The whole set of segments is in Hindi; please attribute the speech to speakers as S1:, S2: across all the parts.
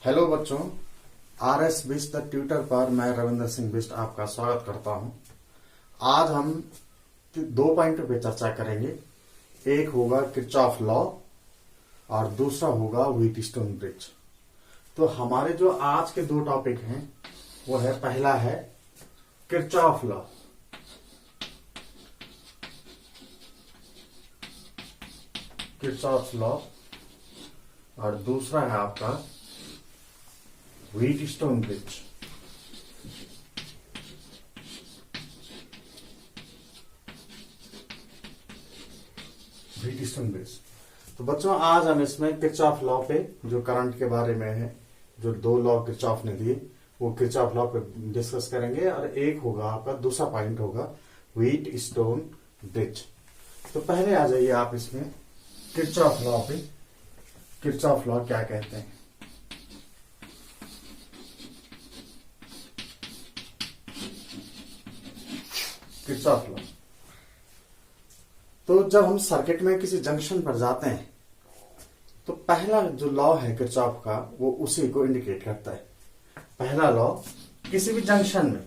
S1: हेलो बच्चों, RS बिस्ट द ट्यूटर पर मैं रविंद्र सिंह बिस्ट आपका स्वागत करता हूं। आज हम दो पॉइंटों पे चर्चा करेंगे। एक होगा किरचॉफ लॉ और दूसरा होगा व्हीटस्टोन ब्रिज। तो हमारे जो आज के दो टॉपिक हैं वो है, पहला है किरचॉफ लॉ। किरचॉफ लॉ और दूसरा है आपका व्हीटस्टोन ब्रिज। Wheatstone bridge. तो बच्चों, आज हम इसमें किरचॉफ लॉ पे, जो करंट के बारे में है, जो दो लॉ किरचॉफ ने दिए, वो किरचॉफ लॉ पे डिस्कस करेंगे। और एक होगा आपका, दूसरा पॉइंट होगा व्हीटस्टोन ब्रिज। तो पहले आ जाइए आप इसमें किरचॉफ लॉ पे। किरचॉफ लॉ क्या कहते हैं? किरचॉफ लॉ, तो जब हम सर्किट में किसी जंक्शन पर जाते हैं तो पहला जो लॉ है किरचॉफ का, वो उसी को इंडिकेट करता है। पहला लॉ, किसी भी जंक्शन में,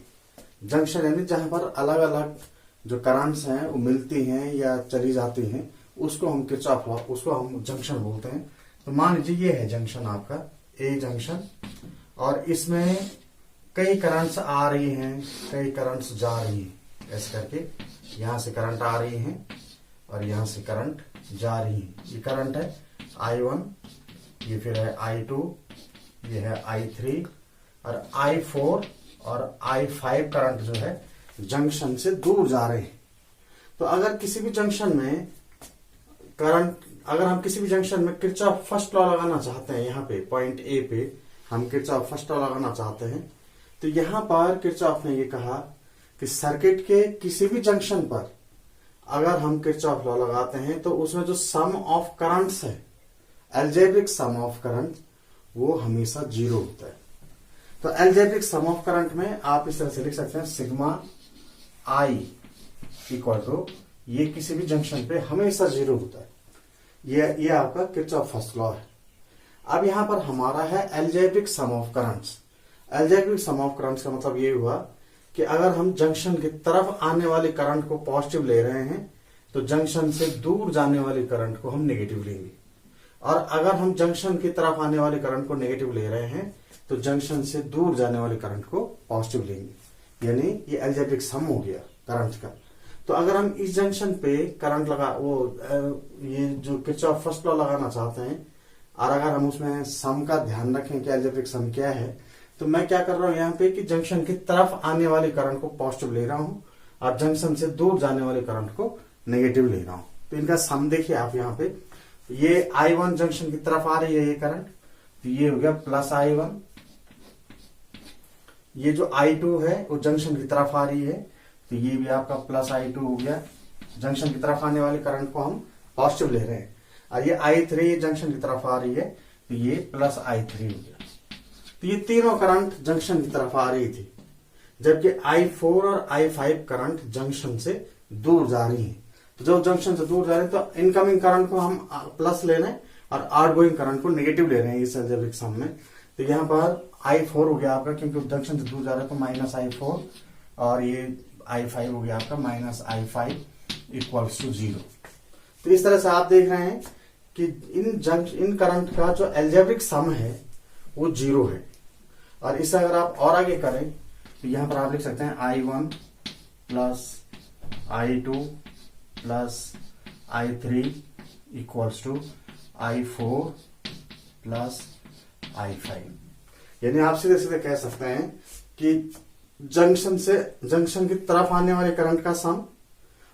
S1: जंक्शन यानी जहां पर अलग अलग जो करंट्स हैं वो मिलती हैं या चली जाती हैं, उसको हम किरचॉफ लॉ, उसको हम जंक्शन बोलते हैं। तो मान लीजिए ये है जंक्शन आपका, ए जंक्शन, और इसमें कई करंट्स आ रही हैं, कई करंट्स जा रही हैं। ऐसे करके यहां से करंट आ रही है और यहां से करंट जा रही है। ये करंट है I1, ये फिर है I2, ये है I3 और I4 और I5 करंट जो है जंक्शन से दूर जा रहे हैं। तो अगर किसी भी जंक्शन में करंट, अगर हम किसी भी जंक्शन में किरचॉफ फर्स्ट लॉ लगाना चाहते हैं, यहाँ पे पॉइंट ए पे हम किरचॉफ फर्स्ट लॉ लगाना चाहते हैं, तो यहां पर किरचॉफ ने ये कहा कि सर्किट के किसी भी जंक्शन पर अगर हम किरचॉफ लॉ लगाते हैं तो उसमें जो सम ऑफ करंट्स है, एल्जेब्रिक सम ऑफ करंट, वो हमेशा जीरो होता है। तो एल्जेब्रिक सम ऑफ करंट में आप इस तरह से लिख सकते हैं, सिग्मा आई इक्वल टू, ये किसी भी जंक्शन पे हमेशा जीरो होता है। ये आपका किरचॉफ फर्स्ट लॉ है। अब यहां पर हमारा है algebraic sum of currents. Algebraic sum of currents का मतलब ये हुआ कि अगर हम जंक्शन की तरफ आने वाले करंट को पॉजिटिव ले रहे हैं तो जंक्शन से दूर जाने वाले करंट को हम नेगेटिव लेंगे, और अगर हम जंक्शन की तरफ आने वाले करंट को नेगेटिव ले रहे हैं तो जंक्शन से दूर जाने वाले करंट को पॉजिटिव लेंगे। यानी ये एल्जेब्रिक सम हो गया करंट का। तो अगर हम इस जंक्शन पे करंट लगा, ये जो किरचॉफ फर्स्ट लॉ लगाना चाहते हैं, और अगर हम उसमें सम का ध्यान रखें कि एल्जेब्रिक सम क्या है, तो मैं क्या कर रहा हूं यहाँ पे कि जंक्शन की तरफ आने वाले करंट को पॉजिटिव ले रहा हूं और जंक्शन से दूर जाने वाले करंट को नेगेटिव ले रहा हूं। तो इनका सम देखिए आप यहाँ पे, ये I1 जंक्शन की तरफ आ रही है ये करंट, तो ये हो गया प्लस I1। ये जो I2 है वो जंक्शन की तरफ आ रही है, तो ये भी आपका प्लस I2 हो गया। जंक्शन की तरफ आने वाले करंट को हम पॉजिटिव ले रहे हैं। और ये I3 जंक्शन की तरफ आ रही है, तो ये प्लस I3 हो गया। तो ये तीनों करंट जंक्शन की तरफ आ रही थी, जबकि I4 और I5 करंट जंक्शन से दूर जा रही है। तो जब जंक्शन से दूर जा रहे हैं तो इनकमिंग करंट को हम प्लस ले रहे हैं और आउटगोइंग करंट को नेगेटिव ले रहे हैं इस एल्जेब्रिक सम में। तो यहाँ पर I4 हो गया आपका, क्योंकि जंक्शन से दूर जा रहा है तो माइनस I4, और ये I5 हो गया आपका माइनस I5 इक्वल्स टू 0। तो इस तरह से आप देख रहे हैं कि इन करंट का जो एल्जेब्रिक सम है वो 0 है। और इससे अगर आप और आगे करें तो यहां पर आप लिख सकते हैं I1 plus I2 plus I3 equals to I4 plus I5। यानी आप सीधे सीधे कह सकते हैं कि जंक्शन की तरफ आने वाले करंट का सम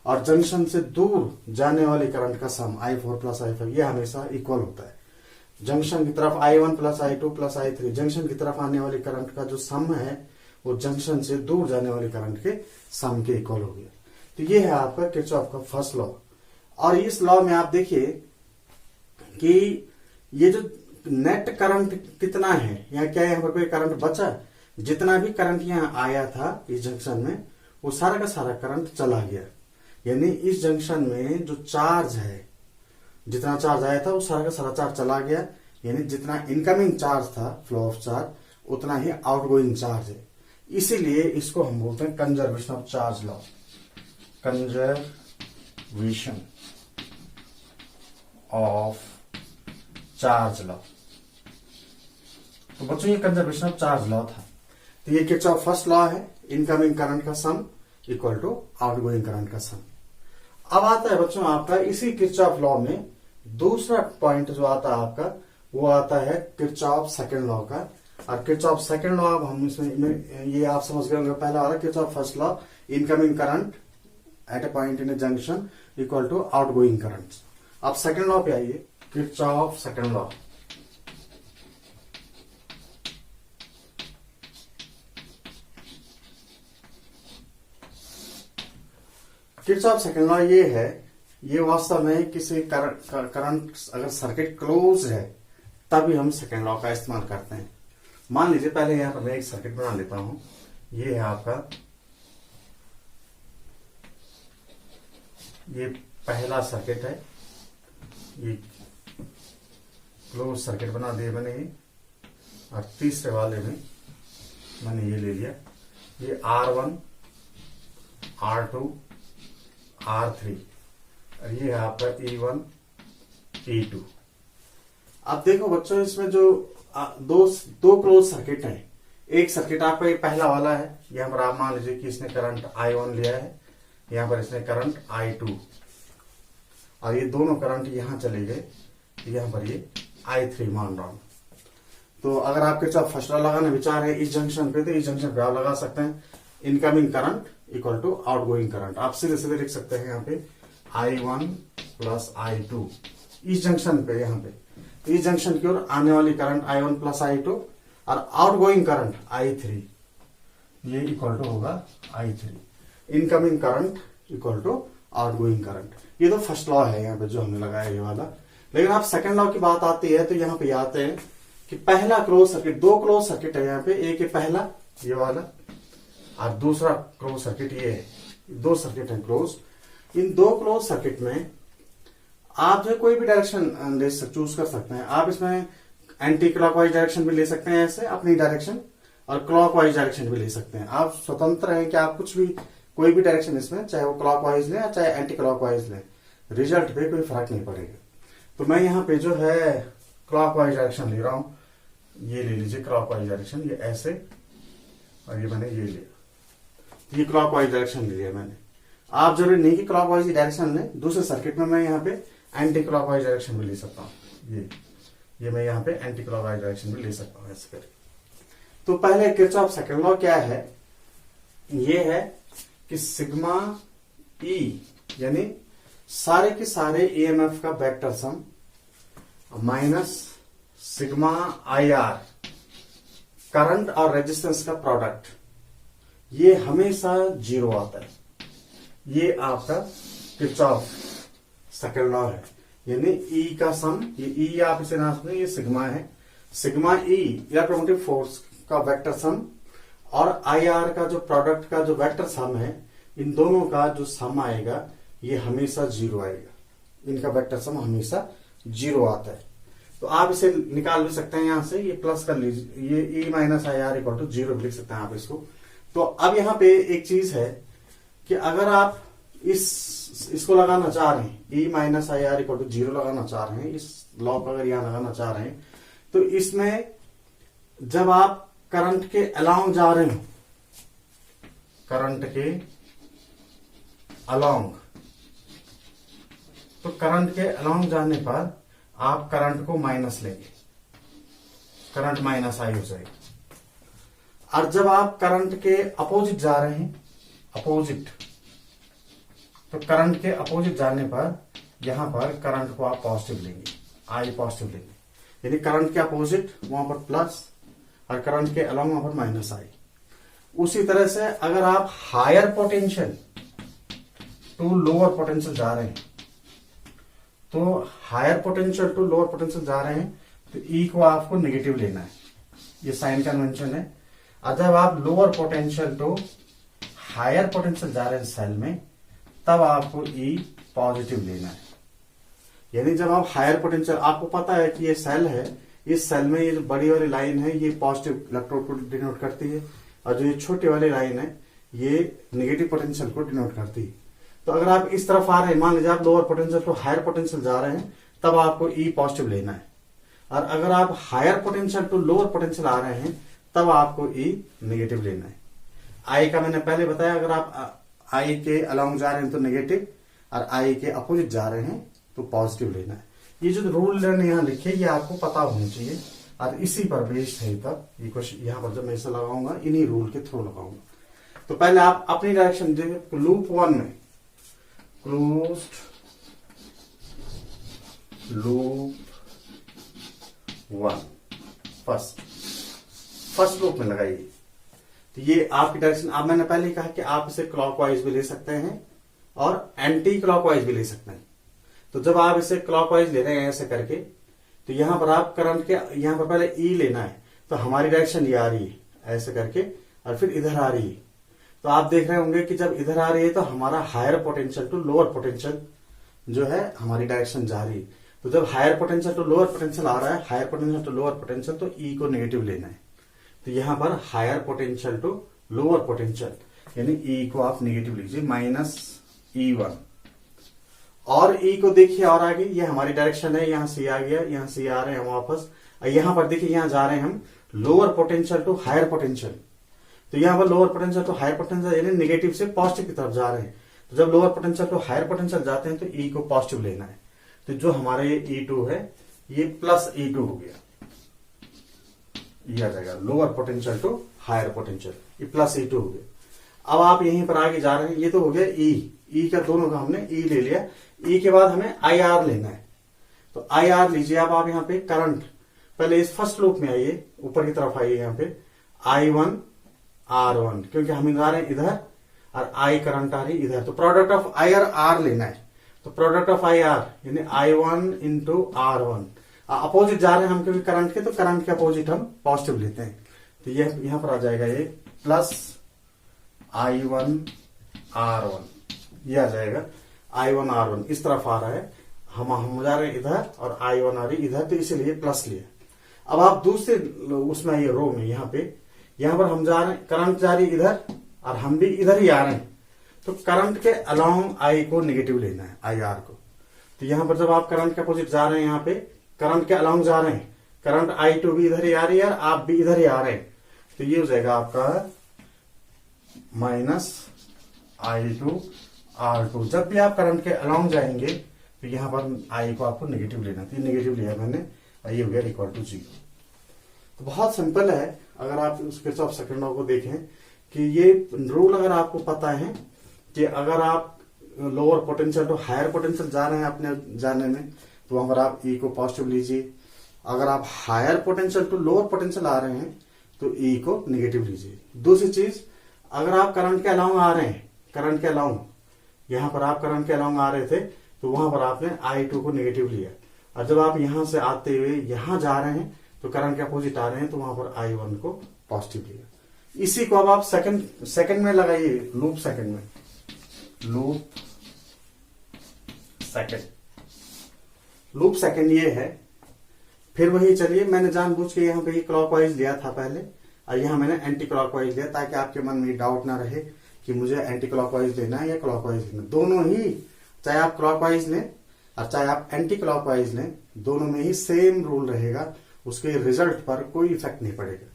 S1: और जंक्शन से दूर जाने वाले करंट का सम I4 प्लस I5 ये हमेशा इक्वल होता है। जंक्शन की तरफ I1 plus I2 plus I3, junction की तरफ आने वाले करंट का जो सम है वो जंक्शन से दूर जाने वाले करंट के सम के इक्वल हो गया। तो ये है आपका किरचॉफ का फर्स्ट लॉ। और इस लॉ में आप देखिए कि ये जो नेट करंट कितना है, यहाँ क्या यहाँ पर कोई करंट बचा? जितना भी करंट यहाँ आया था इस जंक्शन में वो सारा का सारा करंट चला गया। यानी इस जंक्शन में जो चार्ज है, जितना चार्ज आया था वो सारा का सारा चार्ज चला गया। यानी जितना इनकमिंग चार्ज था, फ्लो ऑफ चार्ज, उतना ही आउटगोइंग चार्ज है। इसीलिए इसको हम बोलते हैं conservation of Charles law, conservation of Charles law. तो बच्चों ये कंजर्वेशन ऑफ चार्ज लॉ था। तो ये किरचॉफ फर्स्ट लॉ है, इनकमिंग करंट का sum equal to outgoing current का सम। अब आता है बच्चों आपका इसी किरचॉफ लॉ में दूसरा पॉइंट जो आता है आपका, वो आता है किरचॉफ सेकंड लॉ का। और किरचॉफ सेकंड लॉ अब हम इसमें ये आप समझ गए होंगे, पहला वाला Kirchhoff first law, incoming current at a point in a junction equal to outgoing current. अब सेकंड लॉ पे आइए, Kirchhoff second law. Kirchhoff second law ये है, ये वास्तव में किसी करंट अगर सर्किट क्लोज है तभी हम सेकंड लॉ का इस्तेमाल करते हैं। मान लीजिए पहले यहां पर मैं एक सर्किट बना लेता हूं। ये है आपका, ये पहला सर्किट है, ये क्लोज सर्किट बना दिया मैंने ये, और तीसरे वाले में मैंने ये ले लिया, ये R1, R2, R3 और ये है आपका E1, E2। अब देखो बच्चों, इसमें जो दो क्लोज सर्किट है, एक सर्किट आपका ये पहला वाला है, यहां पर आप मान लीजिए कि इसने करंट I1 लिया है, यहां पर इसने करंट I2, और ये दोनों करंट यहां चले गए, यहां पर ये I3 मान रहा हूं। तो अगर आपके चाहे फर्स्ट लॉ लगाने विचार है इस जंक्शन पे, तो इस जंक्शन पे आप लगा सकते हैं incoming current equal to outgoing current. आप सीधे सीधे लिख सकते हैं यहाँ पे I1 प्लस I2 इस जंक्शन पे, यहाँ पे इस जंक्शन की ओर आने वाली करंट I1 प्लस I2 और आउटगोइंग करंट I3, ये इक्वल टू होगा I3। Incoming current equal to outgoing current. ये तो फर्स्ट लॉ है यहाँ पे जो हमने लगाया ये वाला। लेकिन आप सेकंड लॉ की बात आती है तो यहाँ पे आते हैं कि पहला क्लोज सर्किट, दो क्लोज सर्किट है यहाँ पे, एक है पहला ये वाला और दूसरा क्लोज सर्किट ये है, दो सर्किट है क्लोज। इन दो क्लोज सर्किट में आप जो कोई भी डायरेक्शन चूज कर सकते हैं। आप इसमें एंटी क्लॉकवाइज डायरेक्शन भी ले सकते हैं ऐसे अपनी डायरेक्शन, और क्लॉकवाइज डायरेक्शन भी ले सकते हैं। आप स्वतंत्र हैं कि आप कुछ भी कोई भी डायरेक्शन इसमें, चाहे वो क्लॉकवाइज लें या चाहे एंटी क्लॉकवाइज लें, रिजल्ट पे कोई फर्क नहीं पड़ेगा। तो मैं यहाँ पे जो है क्लॉकवाइज डायरेक्शन ले रहा हूं, ये ले लीजिए क्लॉकवाइज डायरेक्शन, ये ऐसे, और ये मैंने ये लिया, ये क्लॉकवाइज डायरेक्शन ले लिया मैंने। आप जरूरी नहीं कि क्लॉकवाइज डायरेक्शन लें, दूसरे सर्किट में मैं यहाँ पे एंटी क्लॉकवाइज डायरेक्शन भी ले सकता हूँ। ये मैं यहाँ पे एंटी क्लॉकवाइज डायरेक्शन भी ले सकता हूँ ऐसे करके। तो पहले किरचॉफ सेकंड लॉ क्या है, ये है कि सिग्मा ई यानी सारे के सारे ईएमएफ का vector some minus sigma I R current और रेजिस्टेंस का प्रोडक्ट, ये हमेशा जीरो आता है। ये आपका किरचॉफ सेकंड लॉ है। यानी ई का सम, ये ई आप इसे ना समझें, ये सिग्मा है, सिग्मा ई इलेक्ट्रोमोटिव फोर्स का वेक्टर सम और आई आर का जो प्रोडक्ट का जो वेक्टर सम है, इन दोनों का जो सम आएगा ये हमेशा जीरो आएगा। इनका वेक्टर सम हमेशा जीरो आता है। तो आप इसे निकाल भी सकते हैं यहां से, ये प्लस कर लीजिए, ये E minus I R equal to zero लिख सकते हैं आप इसको। तो अब यहां पे एक चीज है कि अगर आप इसको लगाना चाह रहे हैं, E minus I R equal to zero लगाना चाह रहे हैं, इस लॉ को अगर यहां लगाना चाह रहे हैं, तो इसमें जब आप करंट के अलोंग जा रहे हो, करंट के अलोंग, तो करंट के अलोंग जाने पर आप करंट को माइनस लेंगे, करंट माइनस आई हो जाएगा। और जब आप करंट के अपोजिट जा रहे हैं, अपोजिट, तो करंट के अपोजिट जाने पर यहां पर करंट को आप पॉजिटिव लेंगे, आई पॉजिटिव लेंगे। यानी करंट के अपोजिट वहां पर प्लस और करंट के अलोंग वहां पर माइनस आई। उसी तरह से अगर आप higher potential to lower potential जा रहे हैं, तो higher potential to lower potential जा रहे हैं तो ई को आपको नेगेटिव लेना है, ये साइन कन्वेंशन है। और जब आप lower potential to higher potential जा रहे हैं सेल में, तब आपको ई पॉजिटिव लेना है। यानी जब आप हायर पोटेंशियल, आपको पता है कि ये सेल है, इस सेल में ये जो बड़ी वाली लाइन है ये पॉजिटिव इलेक्ट्रोड को डिनोट करती है, और जो ये छोटी वाली लाइन है ये नेगेटिव पोटेंशियल को डिनोट करती है। तो अगर आप इस तरफ आ रहे हैं, मान लीजिए आप lower potential to higher potential जा रहे हैं, तब आपको ई पॉजिटिव लेना है। और अगर आप higher potential to lower potential आ रहे हैं, तब आपको ई नेगेटिव लेना है। आई का मैंने पहले बताया, अगर आप आई के अलोंग जा रहे हैं तो नेगेटिव, और आई के अपोजिट जा रहे हैं तो पॉजिटिव लेना है। ये जो रूल ने यहाँ लिखे ये आपको पता होना चाहिए, और इसी पर बेस्ड है तब ये क्वेश्चन यहाँ पर जब मैं इसे लगाऊंगा इन्हीं रूल के थ्रू लगाऊंगा। तो पहले आप अपनी डायरेक्शन देखिए, लूप 1 में क्लोज्ड लूप 1 फर्स्ट लूप में लगाइए। तो ये आपकी डायरेक्शन, अब मैंने पहले ही कहा कि आप इसे क्लॉकवाइज भी ले सकते हैं और एंटी क्लॉकवाइज भी ले सकते हैं। तो जब आप इसे क्लॉकवाइज ले रहे हैं ऐसे करके, तो यहां पर आप करंट के यहां पर पहले ई लेना है, तो हमारी डायरेक्शन ये आ रही है ऐसे करके, और फिर इधर आ रही है। तो आप देख रहे होंगे कि जब इधर आ रही है तो हमारा higher potential to lower potential जो है हमारी डायरेक्शन जा रही है। तो जब higher potential to lower potential आ रहा है, higher potential to lower potential, तो ई को नेगेटिव लेना है। तो यहां पर higher potential to lower potential यानी ई को आप नेगेटिव लीजिए, -E1। और ई को देखिए और आगे, ये हमारी डायरेक्शन है, यहां से आ गया, यहां से आ रहे हैं हम वापस। यहां पर देखिए यहां जा रहे हैं हम lower potential to higher potential. तो यहां पर lower potential to higher potential यानी नेगेटिव से पॉजिटिव की तरफ जा रहे हैं। तो जब lower potential to higher potential जाते हैं तो ई को पॉजिटिव लेना है। तो जो हमारे E2 है ये +E2 हो गया, ये आ जाएगा lower potential to higher potential, ये +E2 हो गया। अब आप यहीं पर आगे जा रहे हैं, ये तो हो गया ई का दोनों का हमने ई ले लिया। ई के बाद हमें IR लेना है। तो IR लीजिए आप यहां पे करंट, पहले इस फर्स्ट लूप में आइए, ऊपर की तरफ आइए, यहां पे I1 R1, क्योंकि हम जा रहे हैं इधर और I करंट आ रही इधर, तो प्रोडक्ट ऑफ IR R लेना है। तो प्रोडक्ट ऑफ IR यानी I1 इंटू R1, अपोजिट जा रहे हैं हम क्योंकि करंट के, तो करंट के अपोजिट हम पॉजिटिव लेते हैं। तो ये यहां पर आ जाएगा ये +I1 R1, ये आ जाएगा I1 R1 इस तरफ आ रहा है, हम जा रहे हैं इधर और I1 आ रही इधर, तो इसीलिए प्लस लिया। अब आप दूसरे उसमें आइए रो में, यहां पर हम जा रहे हैं, करंट जा रही इधर और हम भी इधर ही आ रहे हैं, तो करंट के अलोंग आई को नेगेटिव लेना है, IR को। तो यहां पर जब आप करंट के अपोजिट जा रहे हैं, यहां पे करंट के अलोंग जा रहे हैं, करंट I2 भी इधर ही आ रही है और आप भी इधर ही आ रहे हैं, तो ये हो जाएगा आपका -I2 R2। जब भी आप करंट के अलोंग जाएंगे तो यहां पर आई को आपको नेगेटिव लेना था, नेगेटिव लिया मैंने, ये हो गया =0। तो बहुत सिंपल है। अगर आप किरचॉफ सेकंड लॉ को देखें कि ये रूल अगर आपको पता है कि अगर आप lower potential to higher potential जा रहे हैं अपने जाने में, तो वहां पर आप ई को पॉजिटिव लीजिए। अगर आप higher potential to lower potential आ रहे हैं तो ई को नेगेटिव लीजिए। दूसरी चीज, अगर आप करंट के अलाउंग आ रहे हैं, करंट के अलाउंग, यहां पर आप करंट के अलाउंग आ रहे थे तो वहां पर आपने I2 को नेगेटिव लिया, और जब आप यहां से आते हुए यहां जा रहे हैं तो करंट के अपोजिट आ रहे हैं, तो वहां पर I1 को पॉजिटिव लिया। इसी को अब आप सेकंड में लगाइए, लूप सेकंड में, लूप सेकंड ये है। फिर वही चलिए, मैंने जानबूझ के यहाँ पे ये क्लॉकवाइज लिया था पहले, और यहाँ मैंने एंटी क्लॉकवाइज लिया ताकि आपके मन में डाउट ना रहे कि मुझे एंटी क्लॉकवाइज लेना है या क्लॉकवाइज लेना। दोनों ही, चाहे आप क्लॉकवाइज लें और चाहे आप एंटी क्लॉकवाइज लें, दोनों में ही सेम रूल रहेगा, उसके रिजल्ट पर कोई इफेक्ट नहीं पड़ेगा।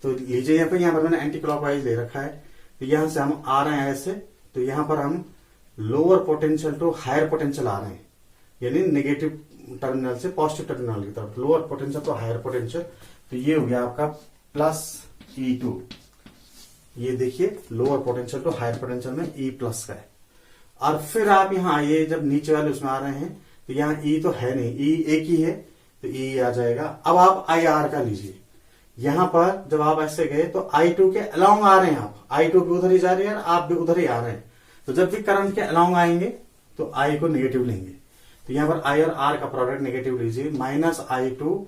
S1: तो लीजिए यहाँ पर मैंने एंटी क्लॉकवाइज ले रखा है, तो यहां से हम आ रहे हैं ऐसे, तो यहां पर हम lower potential to higher potential आ रहे हैं, यानी नेगेटिव टर्मिनल से पॉजिटिव टर्मिनल की तरफ, lower potential to higher potential. तो ये हो गया आपका +E2। ये देखिए lower potential to higher potential में E+ का है। और फिर आप यहां आइए, जब नीचे वाले उसमें आ रहे हैं तो यहाँ E तो है नहीं, E एक ही है, तो E आ जाएगा। अब आप IR का लीजिए, यहां पर जब आप ऐसे गए तो I2 के अलाउंग आ रहे हैं, आप I2 भी उधर ही जा रही है और आप भी उधर ही आ रहे हैं, तो जब भी करंट के अलाउंग आएंगे तो I को नेगेटिव लेंगे। तो यहां पर I और R का प्रोडक्ट नेगेटिव लीजिए, -I2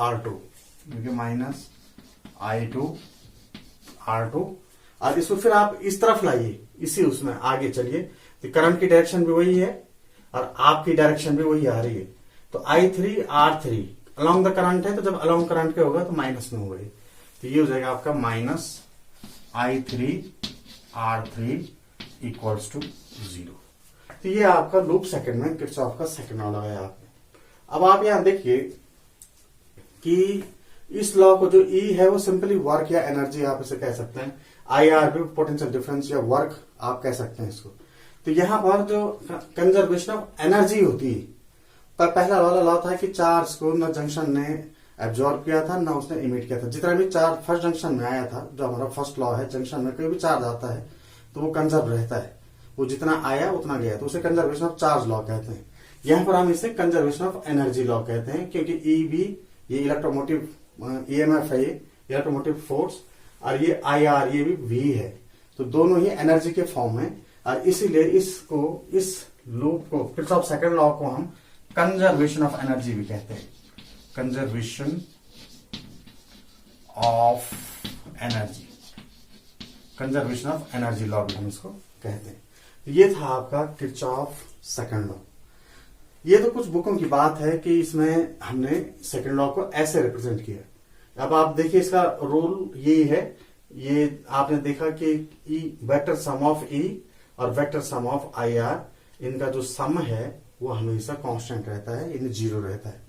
S1: R2, -I2 R2। और इसको फिर आप इस तरफ लाइए, इसी उसमें आगे चलिए, तो करंट की डायरेक्शन भी वही है और आपकी डायरेक्शन भी वही आ रही है। तो I3 R3 along the current है, तो जब अलोंग करंट के होगा तो माइनस में होगा, तो ये हो जाएगा आपका -I3R3 इक्वल्स टू 0। तो ये आपका लूप सेकंड में किरचॉफ का सेकंड लॉ लगाया आपने। अब आप यहां देखिए कि इस लॉ को जो ई है वो सिंपली वर्क या एनर्जी आप इसे कह सकते हैं, IR भी पोटेंशियल डिफरेंस या वर्क आप कह सकते हैं इसको। तो यहां पर जो कंजर्वेशन ऑफ एनर्जी होती है, पर पहला वाला लॉ था कि चार्ज को न जंक्शन ने एब्जॉर्ब किया था ना उसने इमिट किया था। जितना भी चार्ज फर्स्ट जंक्शन में आया था, जो हमारा फर्स्ट लॉ है, जंक्शन में कोई भी चार्ज आता है तो वो कंजर्व रहता है, वो जितना आया उतना गया, तो उसे कंजर्वेशन ऑफ चार्ज लॉ कहते हैं। यहां पर हम इसे कंजर्वेशन ऑफ एनर्जी लॉ कहते हैं, क्योंकि ई भी ये इलेक्ट्रोमोटिव EMF है, ये इलेक्ट्रोमोटिव फोर्स, और ये IR ये भी V है, तो दोनों ही एनर्जी के फॉर्म में। और इसीलिए इसको, इस लूप को, किरचॉफ सेकंड लॉ को हम कंजर्वेशन ऑफ एनर्जी भी कहते हैं, conservation of energy, conservation of energy law भी हम इसको कहते हैं। ये था आपका किरचॉफ सेकंड लॉ। ये तो कुछ बुकों की बात है कि इसमें हमने सेकंड लॉ को ऐसे रिप्रेजेंट किया। अब आप देखिए इसका रूल यही है, ये आपने देखा कि ई वेक्टर सम ऑफ ई और वेक्टर सम ऑफ IR, इनका जो सम है वो हमेशा कांस्टेंट रहता है, यानी 0 रहता है।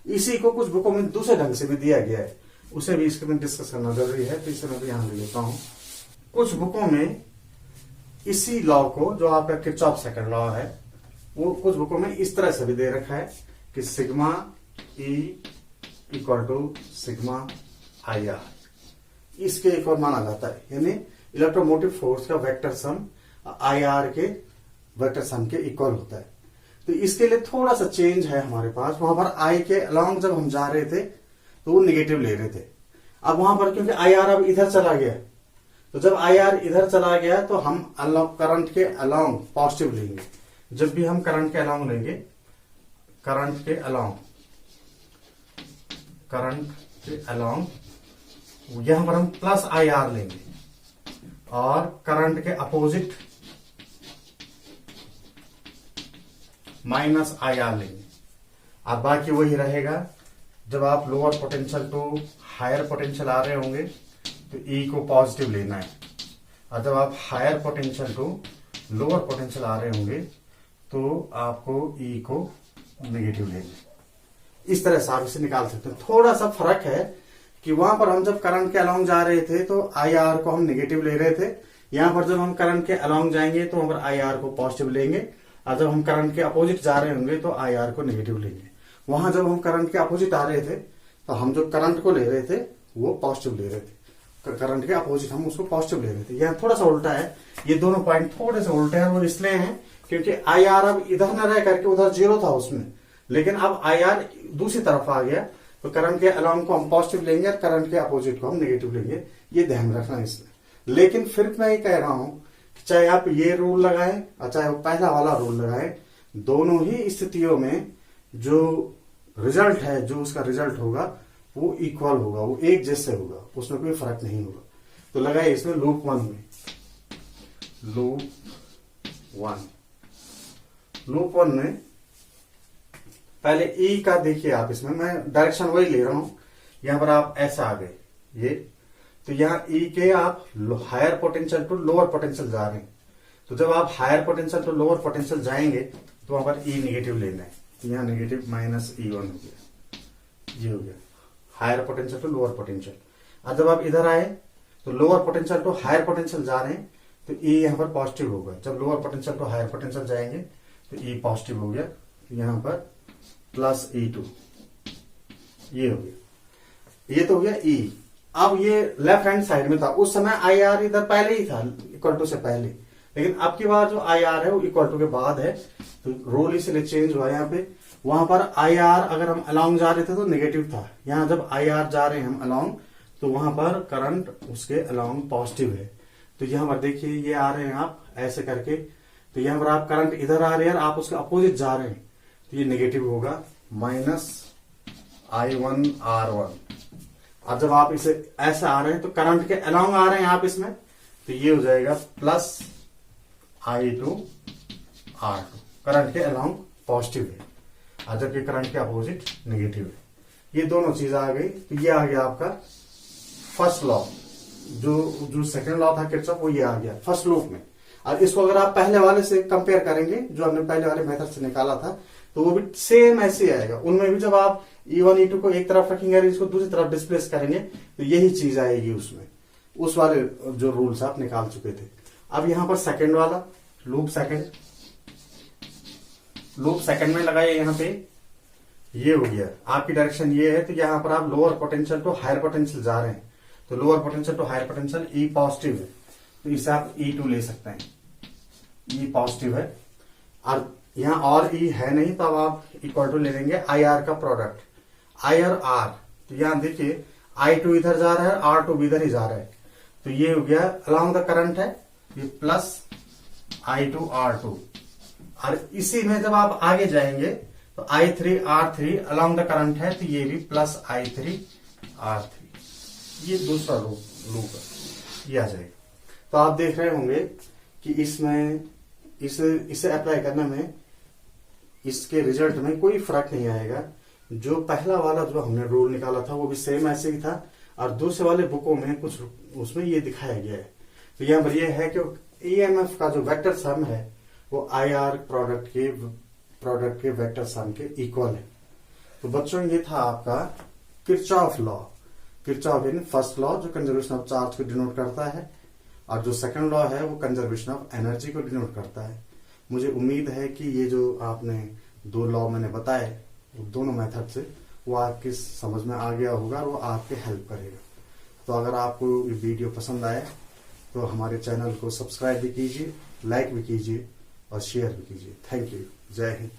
S1: इसी को कुछ बुकों में दूसरे ढंग से भी दिया गया है, उसे भी इसके में डिस्कस करना जरूरी है, तो इसे मैं भी यहां ले लेता हूं। कुछ बुकों में इसी लॉ को, जो आपका किरचॉफ सेकंड लॉ है, वो कुछ बुकों में इस तरह से भी दे रखा है कि sigma E equal to sigma IR, इसके एक और माना जाता है, यानी इलेक्ट्रोमोटिव फोर्स का वेक्टर सम IR के वेक्टर सम के इक्वल होता है। तो इसके लिए थोड़ा सा चेंज है हमारे पास। वहां पर I के अलोंग जब हम जा रहे थे तो वो निगेटिव ले रहे थे, अब वहां पर क्योंकि IR अब इधर चला गया, तो जब IR इधर चला गया तो हम करंट के अलोंग पॉजिटिव लेंगे। जब भी हम करंट के अलोंग लेंगे, करंट के अलोंग यहां पर हम प्लस IR लेंगे, और करंट के अपोजिट माइनस IR लेंगे। अब बाकी वही रहेगा, जब आप lower potential to higher potential आ रहे होंगे तो E को पॉजिटिव लेना है, और जब आप higher potential to lower potential आ रहे होंगे तो आपको E को नेगेटिव लेंगे। इस तरह से आप इसे निकाल सकते हैं। थोड़ा सा फर्क है कि वहां पर हम जब करंट के अलोंग जा रहे थे तो IR को हम नेगेटिव ले रहे थे, यहां पर जब हम करंट के अलोंग जाएंगे तो वहां पर IR को पॉजिटिव लेंगे, और जब हम करंट के अपोजिट जा रहे होंगे तो IR को नेगेटिव लेंगे। वहां जब हम करंट के अपोजिट आ रहे थे तो हम जो करंट को ले रहे थे वो पॉजिटिव ले रहे थे, करंट के अपोजिट हम उसको पॉजिटिव ले रहे थे। यहाँ थोड़ा सा उल्टा है, ये दोनों पॉइंट थोड़े से उल्टे हैं, वो इसलिए हैं क्योंकि IR अब इधर न रह करके उधर 0 था उसमें, लेकिन अब IR दूसरी तरफ आ गया, तो करंट के अलोंग को हम पॉजिटिव लेंगे और करंट के अपोजिट को हम नेगेटिव लेंगे। ये ध्यान रखना इसमें। लेकिन फिर मैं ये कह रहा हूं, चाहे आप ये रूल लगाएं और चाहे वो पहला वाला रूल लगाएं, दोनों ही स्थितियों में जो रिजल्ट है, जो उसका रिजल्ट होगा वो इक्वल होगा, वो एक जैसे होगा, उसमें कोई फर्क नहीं होगा। तो लगाए इसमें लूप 1 में, लूप 1 में पहले E का देखिए आप, इसमें मैं डायरेक्शन वही ले रहा हूं, यहां पर आप ऐसा आ गए ये, तो यहां E के आप higher potential to lower potential जा रहे हैं, तो जब आप higher potential to lower potential जाएंगे तो वहां पर E नेगेटिव लेना है, तो यहां नेगेटिव -E1 हो गया, ये हो गया higher potential to lower potential. और जब आप इधर आए तो lower potential to higher potential जा रहे हैं तो E यहां पर पॉजिटिव होगा, जब lower potential to higher potential जाएंगे तो E पॉजिटिव हो गया, तो यहां पर +E2, ये हो गया, ये तो हो गया E। अब ये लेफ्ट हैंड साइड में था, उस समय IR इधर पहले ही था, इक्वल टू से पहले, लेकिन अब की बार जो IR है वो इक्वल टू के बाद है, तो रोल इसलिए चेंज हुआ यहाँ पे। वहां पर IR अगर हम अलोंग जा रहे थे तो नेगेटिव था, यहाँ जब IR जा रहे हैं हम अलोंग तो वहां पर करंट उसके अलोंग पॉजिटिव है। तो यहाँ पर देखिए ये आ रहे हैं आप ऐसे करके, तो यहाँ पर आप करंट इधर आ रहे हैं, आप उसके अपोजिट जा रहे हैं, तो ये नेगेटिव होगा -I1R1। और जब आप इसे ऐसा आ रहे हैं तो करंट के अलोंग आ रहे हैं आप इसमें, तो ये हो जाएगा +I2R2, करंट के अलोंग पॉजिटिव है और जबकि करंट के अपोजिट नेगेटिव है। ये दोनों चीज आ गई, तो ये आ गया आपका फर्स्ट लॉ। जो सेकंड लॉ था किरचॉफ, वो ये आ गया फर्स्ट लूप में। और इसको अगर आप पहले वाले से कंपेयर करेंगे, जो हमने पहले वाले मेथड से निकाला था, तो वो भी सेम ऐसे ही आएगा। उनमें भी जब आप E1 E2 को एक तरफ रखेंगे और इसको दूसरी तरफ डिस्प्लेस करेंगे, तो यही चीज आएगी उसमें। उस वाले जो रूल्स आप निकाल चुके थे। अब यहां पर सेकंड वाला लूप सेकंड में लगाइए। यहाँ पे ये हो गया, आपकी डायरेक्शन ये है, तो यहां पर आप lower potential to higher potential जा रहे हैं, तो lower potential to higher potential E positive है, तो इसे आप E2 ले सकते हैं। E पॉजिटिव है और यहां और E है नहीं, तो अब आप इक्वल टू ले लेंगे IR का प्रोडक्ट, I और R। तो यहां देखिए I2 इधर जा रहा है, R2 भी इधर ही जा रहा है, तो ये हो गया अलोंग द करंट है, ये प्लस I2 R2। और इसी में जब आप आगे जाएंगे तो I3 R3 along the current है, तो ये भी प्लस I3 R3। ये दूसरा लूप है, ये आ जाएगा। तो आप देख रहे होंगे कि इसमें इसे अप्लाई करने में इसके रिजल्ट में कोई फर्क नहीं आएगा। जो पहला वाला जो हमने रूल निकाला था वो भी सेम ऐसे ही था, और दूसरे वाले बुकों में कुछ उसमें ये दिखाया गया है। तो यहाँ पर ये है कि EMF का जो वेक्टर सम है वो IR प्रोडक्ट के वेक्टर सम के इक्वल है। तो बच्चों ये था आपका Kirchhoff law. Kirchhoff in first law जो कंजर्वेशन ऑफ चार्ज को डिनोट करता है, और जो सेकंड लॉ है वो कंजर्वेशन ऑफ एनर्जी को डिनोट करता है। मुझे उम्मीद है कि ये जो आपने दो लॉ मैंने बताए, दोनों मेथड से, वो आपकी समझ में आ गया होगा और वो आपके हेल्प करेगा। तो अगर आपको ये वीडियो पसंद आए तो हमारे चैनल को सब्सक्राइब भी कीजिए, लाइक भी कीजिए और शेयर भी कीजिए। Thank you. जय हिंद।